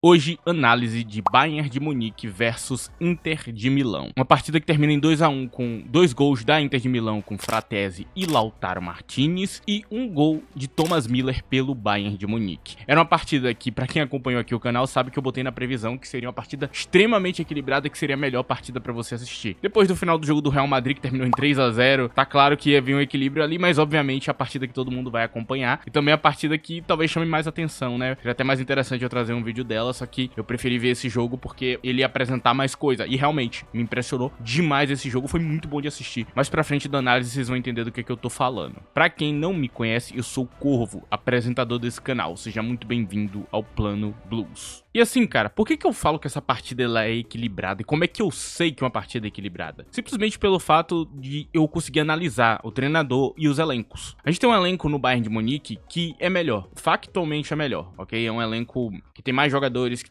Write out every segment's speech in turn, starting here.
Hoje, análise de Bayern de Munique versus Inter de Milão. Uma partida que termina em 2-1 com 2 gols da Inter de Milão com Fratesi e Lautaro Martinez e um gol de Thomas Müller pelo Bayern de Munique. Era uma partida que, pra quem acompanhou aqui o canal, sabe que eu botei na previsão que seria uma partida extremamente equilibrada, que seria a melhor partida pra você assistir. Depois do final do jogo do Real Madrid, que terminou em 3-0, tá claro que ia vir um equilíbrio ali, mas obviamente a partida que todo mundo vai acompanhar e também a partida que talvez chame mais atenção, né? Seria até mais interessante eu trazer um vídeo dela, só que eu preferi ver esse jogo porque ele ia apresentar mais coisa. E realmente, me impressionou demais esse jogo, foi muito bom de assistir. Mais pra frente da análise vocês vão entender do que eu tô falando. Pra quem não me conhece, eu sou o Corvo, apresentador desse canal. Seja muito bem-vindo ao Plano Blues. E assim, cara, por que eu falo que essa partida ela é equilibrada? E como é que eu sei que uma partida é equilibrada? Simplesmente pelo fato de eu conseguir analisar o treinador e os elencos. A gente tem um elenco no Bayern de Munique que é melhor, factualmente é melhor, ok? É um elenco que tem mais jogadores,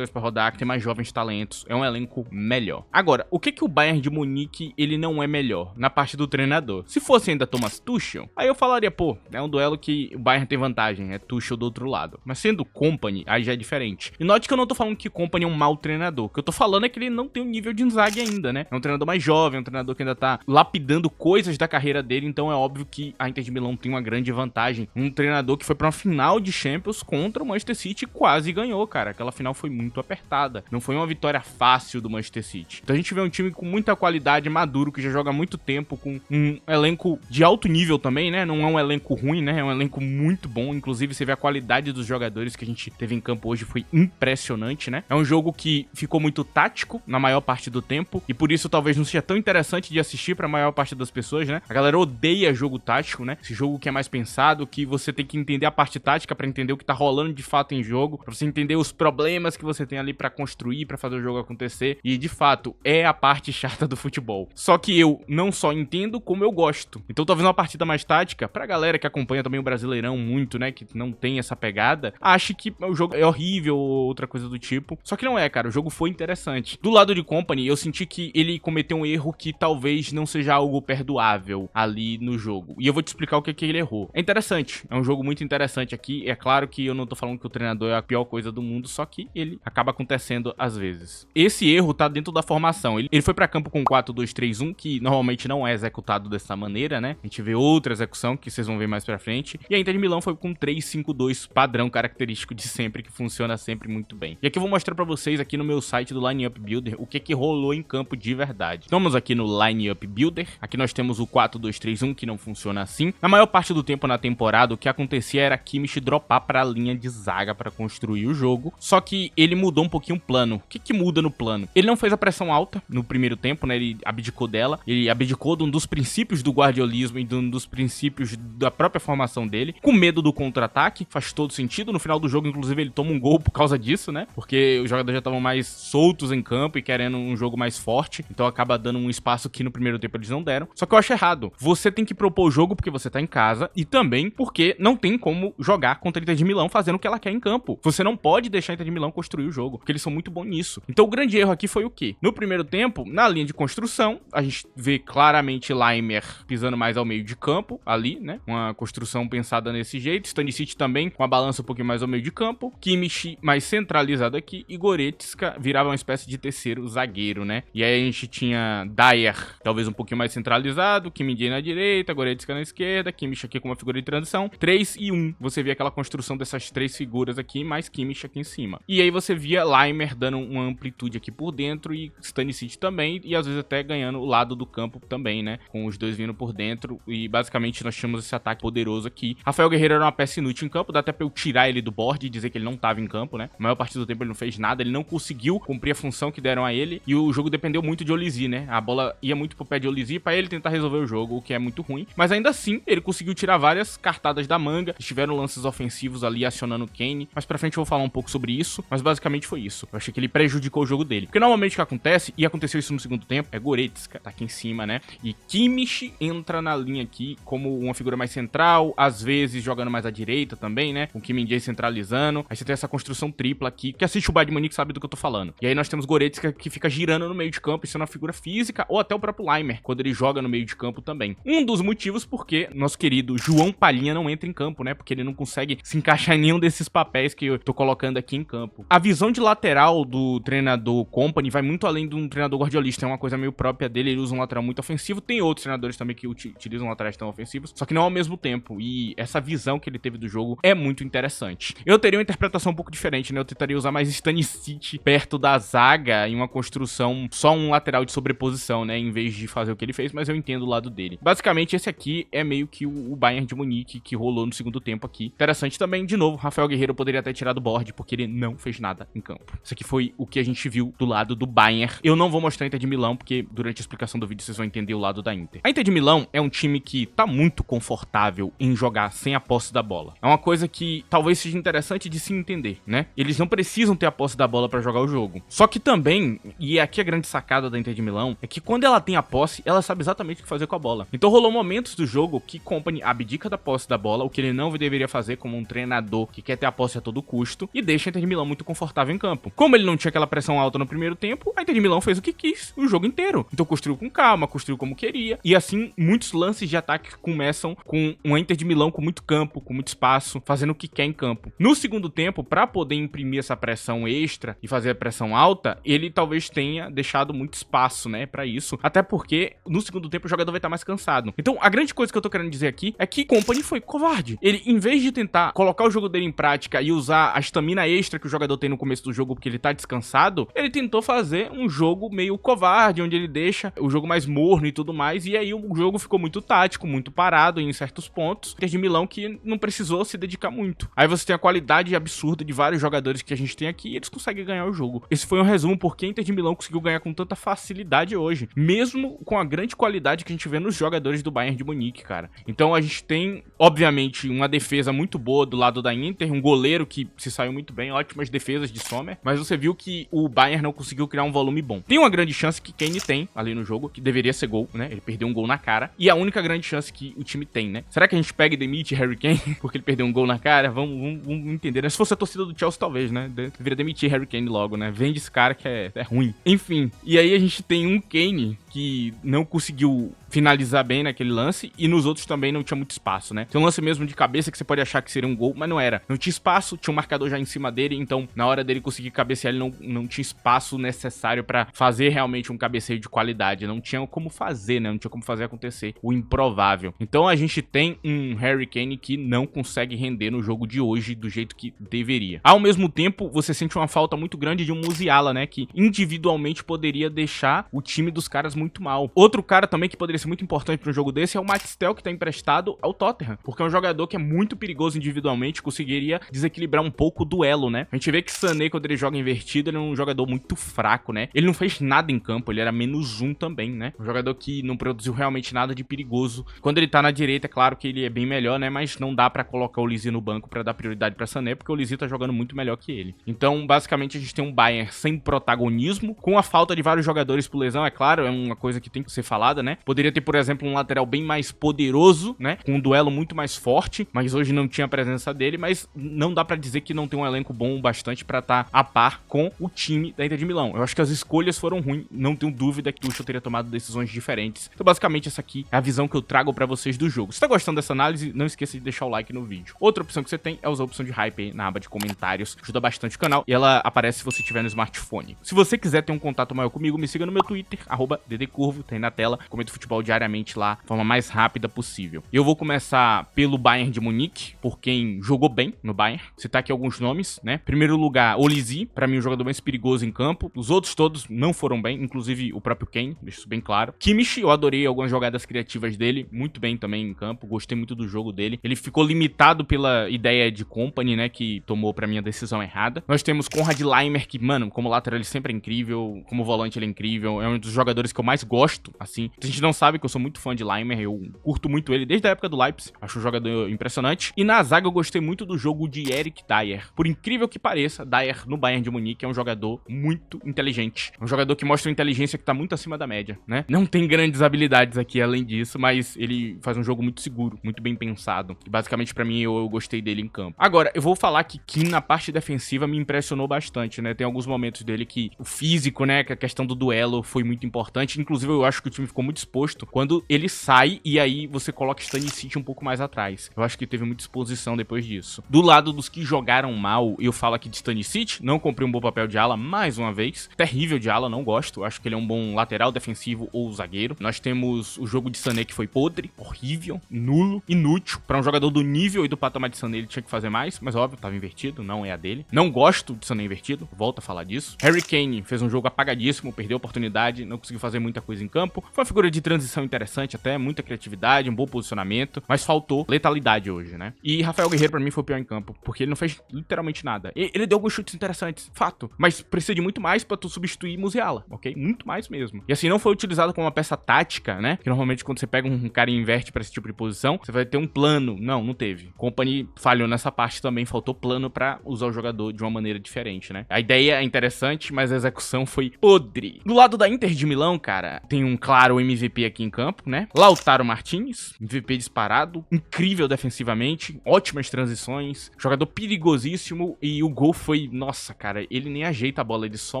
pra rodar, que tem mais jovens talentos. É um elenco melhor. Agora, o que o Bayern de Munique ele não é melhor? Na parte do treinador. Se fosse ainda Thomas Tuchel, aí eu falaria, pô, é um duelo que o Bayern tem vantagem, é Tuchel do outro lado. Mas sendo Kompany, aí já é diferente. E note que eu não tô falando que Kompany é um mau treinador. O que eu tô falando é que ele não tem o nível de Inzaghi ainda, né? É um treinador mais jovem, é um treinador que ainda tá lapidando coisas da carreira dele, então é óbvio que a Inter de Milão tem uma grande vantagem. Um treinador que foi pra uma final de Champions contra o Manchester City e quase ganhou, cara. Aquela final foi muito apertada. Não foi uma vitória fácil do Manchester City. Então a gente vê um time com muita qualidade, maduro, que já joga há muito tempo, com um elenco de alto nível também, né? Não é um elenco ruim, né? É um elenco muito bom. Inclusive, você vê a qualidade dos jogadores que a gente teve em campo hoje foi impressionante, né? É um jogo que ficou muito tático na maior parte do tempo e por isso talvez não seja tão interessante de assistir pra maior parte das pessoas, né? A galera odeia jogo tático, né? Esse jogo que é mais pensado, que você tem que entender a parte tática pra entender o que tá rolando de fato em jogo, pra você entender os problemas que você tem ali pra construir, pra fazer o jogo acontecer. E de fato, é a parte chata do futebol. Só que eu não só entendo, como eu gosto. Então talvez uma partida mais tática, pra galera que acompanha também o Brasileirão muito, né? Que não tem essa pegada, ache que o jogo é horrível ou outra coisa do tipo. Só que não é, cara. O jogo foi interessante. Do lado de Kompany, eu senti que ele cometeu um erro que talvez não seja algo perdoável ali no jogo. E eu vou te explicar o que ele errou. É interessante. É um jogo muito interessante aqui. É claro que eu não tô falando que o treinador é a pior coisa do mundo, só que ele acaba acontecendo às vezes. Esse erro tá dentro da formação. Ele foi pra campo com 4-2-3-1, que normalmente não é executado dessa maneira, né? A gente vê outra execução que vocês vão ver mais pra frente. E a Inter de Milão foi com 3-5-2 padrão característico de sempre, que funciona sempre muito bem. E aqui eu vou mostrar pra vocês aqui no meu site do Line Up Builder o que rolou em campo de verdade. Então, vamos aqui no Line Up Builder. Aqui nós temos o 4-2-3-1, que não funciona assim. Na maior parte do tempo na temporada, o que acontecia era Kimmich dropar pra linha de zaga pra construir o jogo. Só que ele mudou um pouquinho o plano. O que muda no plano? Ele não fez a pressão alta no primeiro tempo, né? Ele abdicou dela. Ele abdicou de um dos princípios do guardiolismo e de um dos princípios da própria formação dele. Com medo do contra-ataque. Faz todo sentido. No final do jogo, inclusive, ele toma um gol por causa disso, né? Porque os jogadores já estavam mais soltos em campo e querendo um jogo mais forte. Então acaba dando um espaço que no primeiro tempo eles não deram. Só que eu acho errado. Você tem que propor o jogo porque você tá em casa e também porque não tem como jogar contra a Inter de Milão fazendo o que ela quer em campo. Você não pode deixar a Inter de Milão construir o jogo, porque eles são muito bons nisso. Então o grande erro aqui foi o quê? No primeiro tempo, na linha de construção, a gente vê claramente Laimer pisando mais ao meio de campo, ali, né? Uma construção pensada nesse jeito. Stanisic também com a balança um pouquinho mais ao meio de campo. Kimmich mais centralizado aqui e Goretzka virava uma espécie de terceiro zagueiro, né? E aí a gente tinha Dyer, talvez um pouquinho mais centralizado, Kim Min-jae na direita, Goretzka na esquerda, Kimmich aqui com uma figura de transição, 3 e 1. Você via aquela construção dessas três figuras aqui, mais Kimmich aqui em cima. E aí você via Laimer dando uma amplitude aqui por dentro e Stanisic também, e às vezes até ganhando o lado do campo também, né? Com os dois vindo por dentro e basicamente nós tínhamos esse ataque poderoso aqui. Rafael Guerreiro era uma peça inútil em campo, dá até pra eu tirar ele do board e dizer que ele não tava em campo, né? A maior parte do tempo ele não fez nada, ele não conseguiu cumprir a função que deram a ele e o jogo dependeu muito de Olise, né? A bola ia muito pro pé de Olise pra ele tentar resolver o jogo, o que é muito ruim, mas ainda assim ele conseguiu tirar várias cartadas da manga, tiveram lances ofensivos ali acionando o Kane, mas pra frente eu vou falar um pouco sobre isso, mas basicamente foi isso. Eu achei que ele prejudicou o jogo dele, porque normalmente o que acontece, e aconteceu isso no segundo tempo, é Goretzka, tá aqui em cima, né? E Kimmich entra na linha aqui como uma figura mais central, às vezes jogando mais à direita também, né? Com Kim Min-jae centralizando, aí você tem essa construção tripla aqui, que assiste o Bayern de Munique sabe do que eu tô falando. E aí nós temos Goretzka que fica girando no meio de campo, sendo uma figura física, ou até o próprio Laimer, quando ele joga no meio de campo também. Um dos motivos porque nosso querido João Palhinha não entra em campo, né? Porque ele não consegue se encaixar em nenhum desses papéis que eu tô colocando aqui campo. A visão de lateral do treinador Kompany vai muito além de um treinador guardiolista, é uma coisa meio própria dele, ele usa um lateral muito ofensivo, tem outros treinadores também que utilizam laterais tão ofensivos, só que não ao mesmo tempo, e essa visão que ele teve do jogo é muito interessante. Eu teria uma interpretação um pouco diferente, né, eu tentaria usar mais Stanisic perto da zaga, em uma construção, só um lateral de sobreposição, né, em vez de fazer o que ele fez, mas eu entendo o lado dele. Basicamente, esse aqui é meio que o Bayern de Munique que rolou no segundo tempo aqui. Interessante também, de novo, Rafael Guerreiro poderia ter tirado o board, porque ele não fez nada em campo. Isso aqui foi o que a gente viu do lado do Bayern. Eu não vou mostrar a Inter de Milão, porque durante a explicação do vídeo vocês vão entender o lado da Inter. A Inter de Milão é um time que tá muito confortável em jogar sem a posse da bola. É uma coisa que talvez seja interessante de se entender, né? Eles não precisam ter a posse da bola pra jogar o jogo. Só que também, e aqui a grande sacada da Inter de Milão, é que quando ela tem a posse, ela sabe exatamente o que fazer com a bola. Então rolou momentos do jogo que Kompany abdica da posse da bola, o que ele não deveria fazer como um treinador que quer ter a posse a todo custo, e deixa a Inter de Milão muito confortável em campo. Como ele não tinha aquela pressão alta no primeiro tempo, a Inter de Milão fez o que quis o jogo inteiro. Então construiu com calma, construiu como queria, e assim muitos lances de ataque começam com uma Inter de Milão com muito campo, com muito espaço, fazendo o que quer em campo. No segundo tempo, para poder imprimir essa pressão extra e fazer a pressão alta, ele talvez tenha deixado muito espaço, né, para isso, até porque no segundo tempo o jogador vai estar mais cansado. Então a grande coisa que eu tô querendo dizer aqui é que Kompany foi covarde. Ele, em vez de tentar colocar o jogo dele em prática e usar a estamina extra que o jogador tem no começo do jogo porque ele tá descansado, ele tentou fazer um jogo meio covarde, onde ele deixa o jogo mais morno e tudo mais, e aí o jogo ficou muito tático, muito parado em certos pontos. Inter de Milão que não precisou se dedicar muito. Aí você tem a qualidade absurda de vários jogadores que a gente tem aqui e eles conseguem ganhar o jogo. Esse foi um resumo porque a Inter de Milão conseguiu ganhar com tanta facilidade hoje, mesmo com a grande qualidade que a gente vê nos jogadores do Bayern de Munique, cara. Então a gente tem, obviamente, uma defesa muito boa do lado da Inter, um goleiro que se saiu muito bem, ótimas defesas de Sommer, mas você viu que o Bayern não conseguiu criar um volume bom. Tem uma grande chance que Kane tem ali no jogo, que deveria ser gol, né? Ele perdeu um gol na cara, e a única grande chance que o time tem, né? Será que a gente pega e demite Harry Kane porque ele perdeu um gol na cara? Vamos entender, né? Se fosse a torcida do Chelsea, talvez, né? Deveria demitir Harry Kane logo, né? Vende esse cara que é ruim. Enfim, e aí a gente tem um Kane que não conseguiu finalizar bem naquele lance, e nos outros também não tinha muito espaço, né? Tem um lance mesmo de cabeça que você pode achar que seria um gol, mas não era. Não tinha espaço, tinha um marcador já em cima dele, então na hora dele conseguir cabecear, ele não tinha espaço necessário pra fazer realmente um cabeceio de qualidade. Não tinha como fazer, né? Não tinha como fazer acontecer o improvável. Então a gente tem um Harry Kane que não consegue render no jogo de hoje do jeito que deveria. Ao mesmo tempo, você sente uma falta muito grande de um Musiala, né? Que individualmente poderia deixar o time dos caras muito mal. Outro cara também que poderia ser muito importante para um jogo desse é o Matistel, que tá emprestado ao Tottenham, porque é um jogador que é muito perigoso individualmente, conseguiria desequilibrar um pouco o duelo, né? A gente vê que Sané, quando ele joga invertido, ele é um jogador muito fraco, né? Ele não fez nada em campo, ele era -1 também, né? Um jogador que não produziu realmente nada de perigoso. Quando ele tá na direita, é claro que ele é bem melhor, né? Mas não dá pra colocar o Lizzy no banco pra dar prioridade pra Sané, porque o Lizzy tá jogando muito melhor que ele. Então, basicamente, a gente tem um Bayern sem protagonismo, com a falta de vários jogadores por lesão, é claro, é uma coisa que tem que ser falada, né? Poderia ter, por exemplo, um lateral bem mais poderoso, né? Com um duelo muito mais forte, mas hoje não tinha a presença dele, mas não dá pra dizer que não tem um elenco bom o bastante pra estar a par com o time da Inter de Milão. Eu acho que as escolhas foram ruins, não tenho dúvida que o Tuchel teria tomado decisões diferentes. Então, basicamente, essa aqui é a visão que eu trago pra vocês do jogo. Se tá gostando dessa análise, não esqueça de deixar o like no vídeo. Outra opção que você tem é usar a opção de hype aí na aba de comentários, ajuda bastante o canal, e ela aparece se você tiver no smartphone. Se você quiser ter um contato maior comigo, me siga no meu Twitter, @ddcurvo, tá aí na tela, comento futebol diariamente lá, de forma mais rápida possível. Eu vou começar pelo Bayern de Munique, por quem jogou bem no Bayern. Citar aqui alguns nomes, né? Primeiro lugar, Olise, pra mim o jogador mais perigoso em campo. Os outros todos não foram bem, inclusive o próprio Kane, deixo isso bem claro. Kimmich, eu adorei algumas jogadas criativas dele, muito bem também em campo, gostei muito do jogo dele. Ele ficou limitado pela ideia de Kompany, né, que tomou pra mim a decisão errada. Nós temos Konrad Laimer, que, mano, como lateral ele sempre é incrível, como volante ele é incrível, é um dos jogadores que eu mais gosto, assim. A gente não sabe que eu sou muito fã de Laimer, eu curto muito ele desde a época do Leipzig, acho um jogador impressionante. E na zaga eu gostei muito do jogo de Eric Dier. Por incrível que pareça, Dier no Bayern de Munique é um jogador muito inteligente. É um jogador que mostra uma inteligência que tá muito acima da média, né? Não tem grandes habilidades aqui além disso, mas ele faz um jogo muito seguro, muito bem pensado. E basicamente pra mim eu gostei dele em campo. Agora, eu vou falar que Kim na parte defensiva me impressionou bastante, né? Tem alguns momentos dele que o físico, né, que a questão do duelo foi muito importante. interessante, inclusive eu acho que o time ficou muito exposto quando ele sai e aí você coloca Stanisic um pouco mais atrás. Eu acho que teve muita exposição depois disso. Do lado dos que jogaram mal, eu falo aqui de Stanisic, não comprei um bom papel de ala mais uma vez. Terrível de ala, não gosto. Acho que ele é um bom lateral defensivo ou zagueiro. Nós temos o jogo de Sané que foi podre, horrível, nulo, inútil. Pra um jogador do nível e do patamar de Sané ele tinha que fazer mais, mas óbvio, tava invertido, não é a dele. Não gosto de Sané invertido, volto a falar disso. Harry Kane fez um jogo apagadíssimo, perdeu a oportunidade, não conseguiu fazer muita coisa em campo. Foi uma figura de transição interessante até, muita criatividade, um bom posicionamento, mas faltou letalidade hoje, né? E Rafael Guerreiro pra mim foi o pior em campo, porque ele não fez literalmente nada. Ele deu alguns chutes interessantes, fato, mas precisa de muito mais pra tu substituir Musiala, ok? Muito mais mesmo. E assim, não foi utilizado como uma peça tática, né? Que normalmente quando você pega um cara e inverte pra esse tipo de posição, você vai ter um plano. Não teve. Company falhou nessa parte também, faltou plano pra usar o jogador de uma maneira diferente, né? A ideia é interessante, mas a execução foi podre. Do lado da Inter de Milão, cara, tem um claro MVP aqui em campo, né? Lautaro Martinez, MVP disparado, incrível defensivamente, ótimas transições, jogador perigosíssimo e o gol foi, nossa, cara, ele nem ajeita a bola, ele só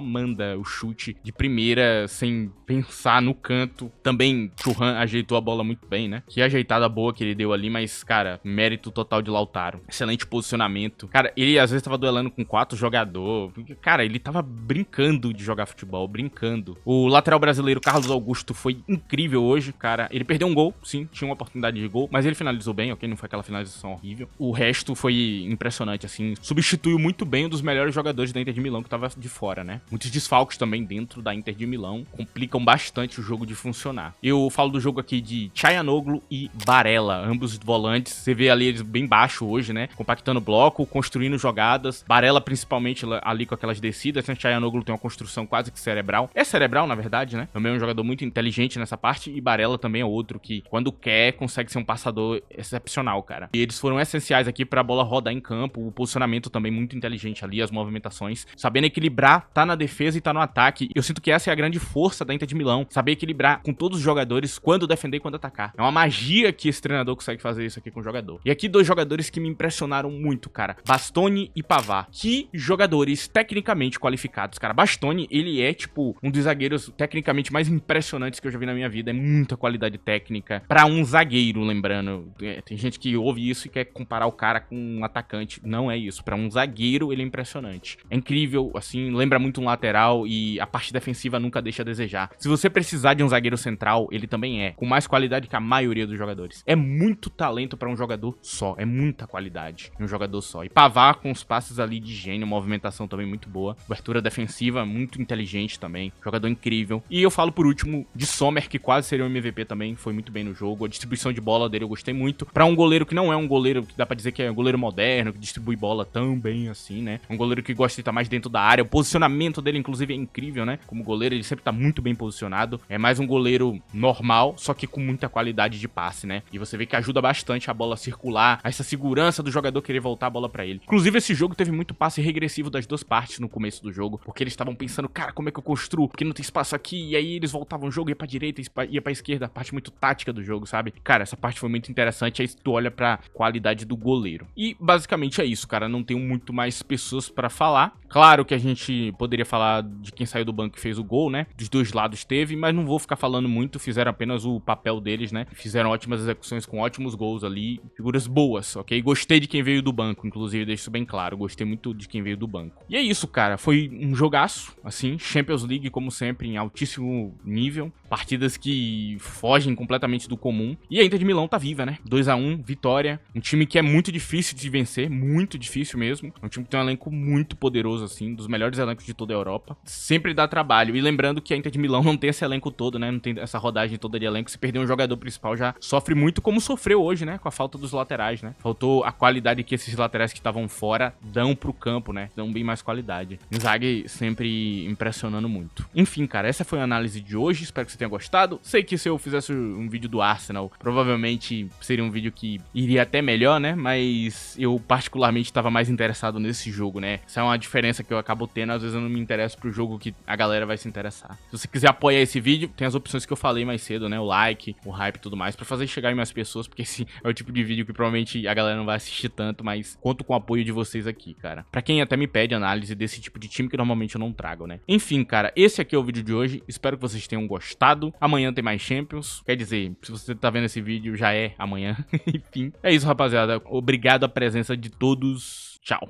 manda o chute de primeira sem pensar no canto. Também Churran ajeitou a bola muito bem, né? Que ajeitada boa que ele deu ali, mas, cara, mérito total de Lautaro. Excelente posicionamento. Cara, ele às vezes tava duelando com 4 jogadores. Cara, ele tava brincando de jogar futebol, brincando. O lateral brasileiro Carlos Augusto foi incrível hoje, cara. Ele perdeu um gol, sim, tinha uma oportunidade de gol, mas ele finalizou bem, ok? Não foi aquela finalização horrível. O resto foi impressionante, assim. Substituiu muito bem um dos melhores jogadores da Inter de Milão que tava de fora, né? Muitos desfalques também dentro da Inter de Milão complicam bastante o jogo de funcionar. Eu falo do jogo aqui de Çalhanoğlu e Barella, ambos volantes. Você vê ali eles bem baixo hoje, né? Compactando bloco, construindo jogadas. Barella principalmente ali com aquelas descidas, né? Çalhanoğlu tem uma construção quase que cerebral. É cerebral, na verdade, né? Também é um jogador muito inteligente nessa parte e Barella também é outro que, quando quer, consegue ser um passador excepcional, cara. E eles foram essenciais aqui pra bola rodar em campo, o posicionamento também muito inteligente ali, as movimentações, sabendo equilibrar, tá na defesa e tá no ataque. Eu sinto que essa é a grande força da Inter de Milão, saber equilibrar com todos os jogadores, quando defender e quando atacar. É uma magia que esse treinador consegue fazer isso aqui com o jogador. E aqui 2 jogadores que me impressionaram muito, cara. Bastoni e Pavard. Que jogadores tecnicamente qualificados, cara. Bastoni, ele é, tipo, um dos zagueiros tecnicamente mais impressionantes que eu já vi na minha vida. É muita qualidade técnica pra um zagueiro, lembrando. Tem gente que ouve isso e quer comparar o cara com um atacante. Não é isso. Pra um zagueiro, ele é impressionante. É incrível, assim, lembra muito um lateral e a parte defensiva nunca deixa a desejar. Se você precisar de um zagueiro central, ele também é, com mais qualidade que a maioria dos jogadores. É muito talento pra um jogador só, é muita qualidade em um jogador só. E Pavard com os passes ali de gênio, movimentação também muito boa, abertura defensiva muito inteligente também, jogador incrível. E eu falo por último de Sommer, que quase seria um MVP também, foi muito bem no jogo, a distribuição de bola dele eu gostei muito. Pra um goleiro que não é um goleiro que dá pra dizer que é um goleiro moderno, que distribui bola tão bem assim, né? Um goleiro que gosta de estar mais dentro da área, o posicionamento dele inclusive é incrível, né? Como goleiro ele sempre tá muito bem posicionado, é mais um goleiro normal, só que com muita qualidade de passe, né? E você vê que ajuda bastante a bola circular, essa segurança do jogador querer voltar a bola pra ele. Inclusive esse jogo teve muito passe regressivo das 2 partes no começo do jogo, porque eles estavam pensando, cara, como é que eu construo? Porque não tem espaço aqui, e aí eles voltavam o jogo, ia pra direita, ia pra esquerda, a parte muito tática do jogo, sabe? Cara, essa parte foi muito interessante, aí tu olha pra qualidade do goleiro. E basicamente é isso, cara, não tenho muito mais pessoas pra falar. Claro que a gente poderia falar de quem saiu do banco e fez o gol, né? Dos 2 lados teve, mas não vou ficar falando muito, fizeram apenas o papel deles, né? Fizeram ótimas execuções com ótimos gols ali, figuras boas, ok? Gostei de quem veio do banco, inclusive, deixo isso bem claro, gostei muito de quem veio do banco. E é isso, cara, foi um jogaço, assim, Champions League, como sempre, em altíssimo nível, partidas que fogem completamente do comum, e a Inter de Milão tá viva, né? 2-1, vitória, um time que é muito difícil de vencer, muito difícil mesmo, um time que tem um elenco muito poderoso, assim, dos melhores elencos de toda a Europa, sempre dá trabalho, e lembrando que a Inter de Milão não tem esse elenco todo, né? Não tem essa rodagem toda de elenco, se perder um jogador principal já sofre muito, como sofreu hoje, né? Com a falta dos laterais, né? Faltou a qualidade que esses laterais que estavam fora dão pro campo, né? Dão bem mais qualidade. Inzaghi sempre impressionando muito. Enfim, cara, essa foi a análise de hoje, espero que você tenha gostado. Sei que se eu fizesse um vídeo do Arsenal, provavelmente seria um vídeo que iria até melhor, né? Mas eu particularmente estava mais interessado nesse jogo, né? Essa é uma diferença que eu acabo tendo, às vezes eu não me interesso pro jogo que a galera vai se interessar. Se você quiser apoiar esse vídeo, tem as opções que eu falei mais cedo, né? O like, o hype e tudo mais, pra fazer chegar em mais pessoas, porque esse é o tipo de vídeo que provavelmente a galera não vai assistir tanto, mas conto com o apoio de vocês aqui, cara. Pra quem até me pede análise desse tipo de time que normalmente eu não trago, né? Enfim, cara, esse aqui é o vídeo de hoje, espero que vocês tenham gostado. Amanhã tem mais Champions. Quer dizer, se você tá vendo esse vídeo, já é amanhã. Enfim, é isso, rapaziada. Obrigado a presença de todos.